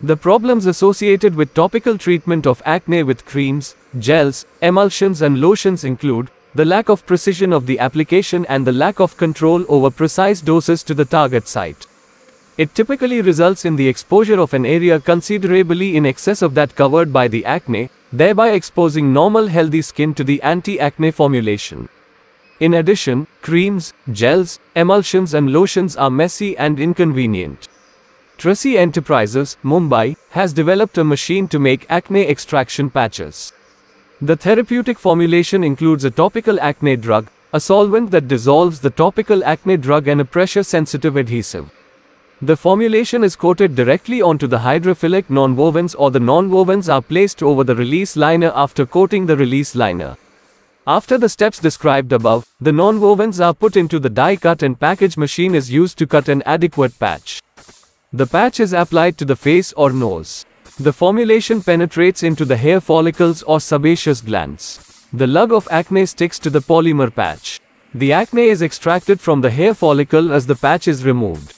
The problems associated with topical treatment of acne with creams, gels, emulsions and lotions include the lack of precision of the application and the lack of control over precise doses to the target site. It typically results in the exposure of an area considerably in excess of that covered by the acne, thereby exposing normal healthy skin to the anti-acne formulation. In addition, creams, gels, emulsions and lotions are messy and inconvenient. Trasy Enterprises, Mumbai, has developed a machine to make acne extraction patches. The therapeutic formulation includes a topical acne drug, a solvent that dissolves the topical acne drug and a pressure-sensitive adhesive. The formulation is coated directly onto the hydrophilic nonwovens, or the nonwovens are placed over the release liner after coating the release liner. After the steps described above, the nonwovens are put into the die cut and package machine is used to cut an adequate patch. The patch is applied to the face or nose. The formulation penetrates into the hair follicles or sebaceous glands. The lug of acne sticks to the polymer patch. The acne is extracted from the hair follicle as the patch is removed.